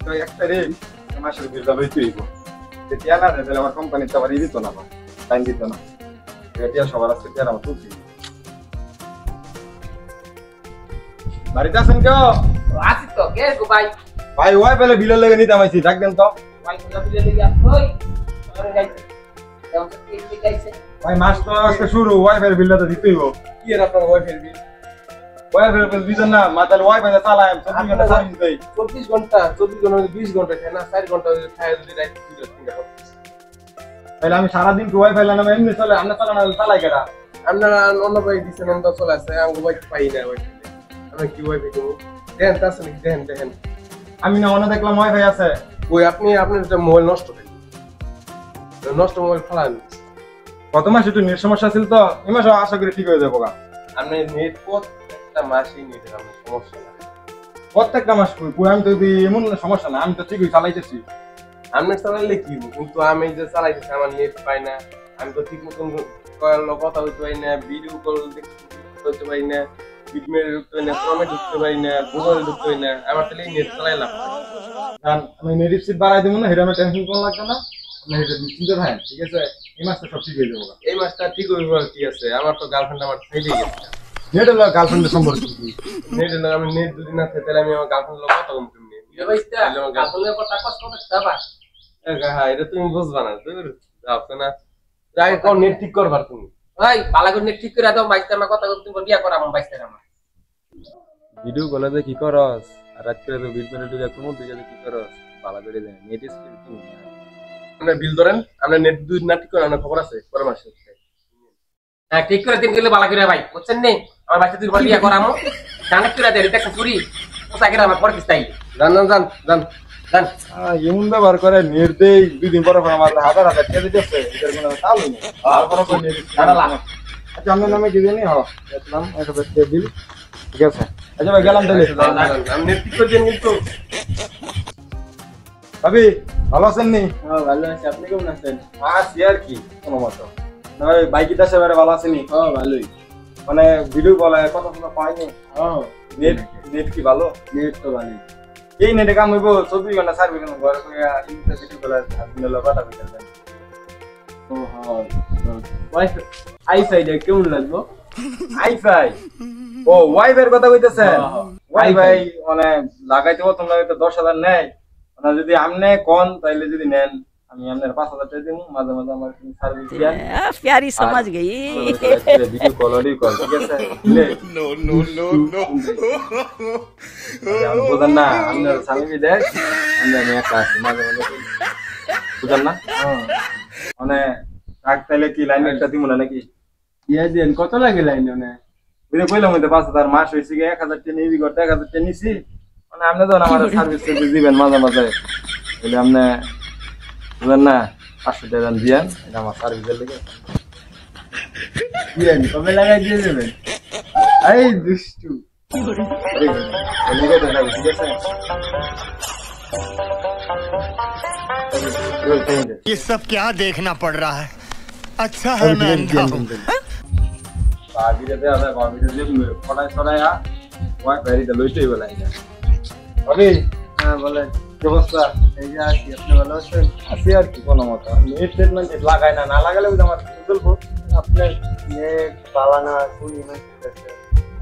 তো একটা রে মাসের বিল দাবি তুইব তেতিয়া না তাহলে আমার কোম্পানি তো বাড়ি দিত না টাইম দিত না এটা সবার আছে তেরা আমার তুই বাড়িতে আছেন কেউ আছি তো কে গো ভাই ভাই ওই পেলে বিলের লেগে নিতে আমাইছি ডাক দেন তো ভাই কোন বিলে লিয়া ওই আরে গাইছে কেমন কি গাইছে ভাই মাস তো আজকে শুরু ওয়াইফাই বিলটা তো দিতেইব কি এর আপনার ওয়াইফাই বিল ওয়াইফাই বিল দিছেন না মাতাল ওয়াইফাই চালায় 24 ঘন্টা সার্ভিস দেই 24 ঘন্টা 20 ঘন্টা খায় না 4 ঘন্টা খায় যদি রাত তাহলে আমি সারা দিন কি ওয়াইফাই লাগানো এমনি চলে আমরা চালাই কেডা আপনারা অন্য ভাই দিছেন অন্য চলে আছে আমি ওয়াইফাই পাই না ওয়াইফাই আমি কি ওয়াইফাই দেব দেন তাছ নাকি দেন আমি না অন্য দেখলাম ওয়াইফাই আছে ওই আপনি আপনার যে মোবাইল নষ্ট হয়ে নষ্ট মোবাইল ফালান গত মাসে একটু নেট সমস্যা ছিল তো এই মাসে আশা করি ঠিক হয়ে যাবো গা আপনি নেট প্রত্যেকটা মাসেই নেটের আপনার সমস্যা না প্রত্যেকটা মাস কই আমি তো এমন সমস্যা না আমি তো ঠিকই চালাইতেছি আপনি চালাইলে কি কিন্তু আমি যে চালাইতেছি আমার নেট পাই না আমি তো ঠিক মতন কথা বলতে পারি না ভিডিও কল দেখতে পারি না বিটমেল ঢুকতে পারি না ক্রমে ঢুকতে পারি না গুগল ঢুকতে পারি না আমার তাহলে নেট চালাইলাম কারণ আমি নেট স্পিড বাড়াই দেবো না এটা আমি টেনশন করা লাগবে না আপনি এটা চিন্তা থাকেন ঠিক আছে এই মাসটা সব ঠিক হয়ে যাবো এই মাসটা ঠিক হয়ে গেল ঠিক আছে আমার তো গার্লফ্রেন্ড আমার ছেড়ে গেছে নেট হলো গার্লফ্রেন্ডের সম্পর্ক নেট হলো আমি নেট দুদিন না থাকলে আমি আমার গার্লফ্রেন্ড লোক কথা বলতে নিয়ে গার্লফ্রেন্ডের কথা কষ্ট করতে যাবা হ্যাঁ এটা তুমি বুঝবা না বুঝছো না যাই কোন নেট ঠিক করবার তুমি ভাই পালা করে নেট ঠিক করে দাও বাইস্তা আমার কথা বলতে তুমি বিয়া করা আমার বাইস্তা আমার ভিডিও কলে যে কি করস আর রাত করে তো বিল করে ঢুকে কোন দিকে কি করস পালা করে দেন নেট স্পিড কি আমরা বিল ধরেন আমরা নেট দুই না ঠিক করে না খবর আছে পরের মাসে হ্যাঁ ঠিক করে দিন গেলে বালা করে ভাই বুঝছেন নি আমার বাচ্চা দুই বিয়া করামু কানেক্ট করে দেয় এটা চুরি পোসা করে আমার পরে কিস্তাই জান এমন ব্যবহার করে নেট দেই দুই দিন পরে আমার হাজার হাজার টাকা দিতেছে এটার কোনো তাল নেই তারপরে তো নেট দাঁড়ালা আচ্ছা আমার নামে কি জানি হ্যাঁ দেখলাম একটা বেশি বিল ঠিক আছে আচ্ছা ভাই গেলাম তাহলে আমি নেট ঠিক করে দিন কিন্তু ভাবি ভালো আছেন নি হ্যাঁ ভালো আছি আপনি কেমন আছেন আছি আর কি কোনো মতো ভাই বাইকি দাসে বারে ভালো আছেন নি হ্যাঁ ভালোই মানে ভিডিও কল কথা শোনা পাইনি হ্যাঁ নেট কি ভালো নেট তো ভালোই এই নেটে কাম হইব 24 ঘন্টা সার্ভিস কেন ঘরে কইয়া ইনস্টা ভিডিও কল আপনি লবাটা বিকেল ও হ্যাঁ ওয়াইফাই আইফাই দে কেমন লাগবে আইফাই ও ওয়াইফাই কথা কইতেছে ওয়াইফাই মানে লাগাইতে हो তোমরা তো 10000 নেই মানে যদি আমনে কোন তাইলে যদি নেন আমি আপনার 5000 টাকা দিমু মাঝে মাঝে আমার সার্ভিস দেন प्यारी समझ गई ভিডিও কল অডিও কল ঠিক আছে নো আমি বুঝেন না আপনার স্বামী দেখ আমি একা আছি মাঝে মাঝে বুঝেন না মানে রাখ তাইলে কি লাইন একটা দিমু না নাকি দিয়া দেন কত লাগে লাইন মানে বুঝে কইলাম হইতে 5000 মাস হইছে 1000 টাকা নিবি করতে 1000 টাকা নিছি মানে আপনি তো আমার সার্ভিস দিবেন মাঝে মাঝে তাহলে আপনি বুঝেন না 500 টাকা দিয়েন এটা আমার সার্ভিসের লেগে দিয়েন কবে লাগাই দিয়ে দেবেন এই দুষ্টু ये सब क्या देखना पड़ रहा है अच्छा है मैं अंधा हूँ বাগিরে দেয়া বাগিরে যে ফটাই ছড়ায়া ওই ফেরিতে লইতেই বলাই না ভাবি হ্যাঁ বলেন কি অবস্থা এই যে আছি আপনি ভালো আছেন আছি আর কি কোনো মতো নেট ট্রিটমেন্ট লাগাই না না লাগালে বুঝ আমার চলবো আপনার নেট পালানা শুনি না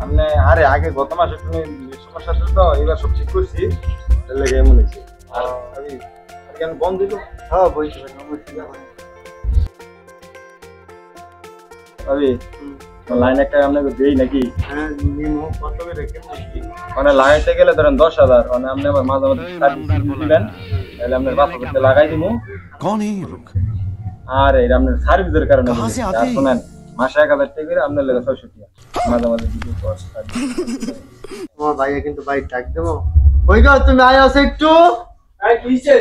আপনি আরে আগে গত মাসে তুমি সমস্যা ছিল তো এবার সব ঠিক করছি এর লেগে এমন হয়েছে আর ভাবি আর কেন বন্ধ দিল হ্যাঁ বলছি নমস্কার ভাবি লাইন একটা আপনাকে দেই নাকি হ্যাঁ নিমো কত করে রেখে মানে লাগাইতে গেলে ধরেন 10000 মানে আপনি আমার মাঝে মাঝে সার্ভিস দিবেন তাহলে আপনার 5000 লাগাই দিমু कौन है ये लोग আর এই আপনার সার্ভিসের কারণে শুনেন মাসে 1000 টাকা করে আপনার লাগে 600 টাকা মাঝে মাঝে ভিডিও কস্ট তোমার ভাইয়া কিন্তু বাইক ডাক দেবো ওই গো তুমি আয় আসো একটু এই কিসে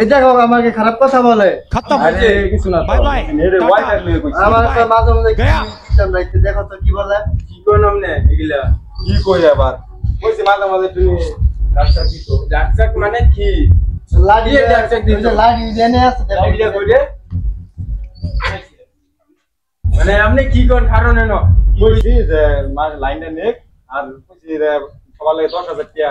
এই দেখো আমাকে খারাপ কথা বলে खत्म আরে কিছু না বাই বাই নেরে ওয়াইফাই লয়ে কইছি আমার তো মাঝে মাঝে সিস্টেম রাখতে দেখো তো কি বলে কি কই নামনে এগুলা কি কই আবার কইছি মাঝে মাঝে তুমি ডাক্তার কি তো ডাক্তার মানে কি লাডি ডাক্তার দিন লাডি জেনে আছে লাডিটা কইরে মানে আপনি কি কোন কারণে ন কইছি যে মাস লাইনটা নেক আর কইছি রে সকালে 10000 টাকা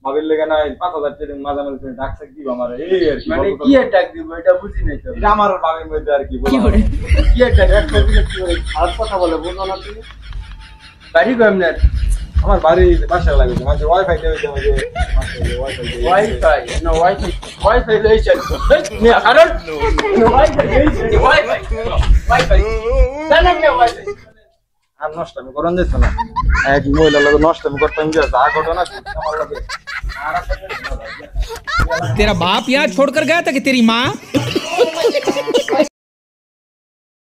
ভাবির লেগে না 5,000 টাকা মাঝে মাঝে তুমি ডাকছে কি আমার এই আর কি মানে কি ডাক দিব এটা বুঝি নাই তো এটা আমার ভাবির মধ্যে আর কি বলা কি ডাক একটা দিলে কি করে খারাপ কথা বলে বুঝো না তুমি বাড়ি কই আপনার আমার বাড়ি বাসা লাগে মাঝে ওয়াইফাই দেবে যে ওয়াইফাই না ওয়াইফাই লই চল কারণ ওয়াইফাই জানেন না ওয়াইফাই আর নষ্টমি করেন যাইতো না এক মহিলা লোক নষ্টমি করতাম যে যা ঘটনা আমার লাগে तेरा बाप यहाँ छोड़कर गया था कि तेरी माँ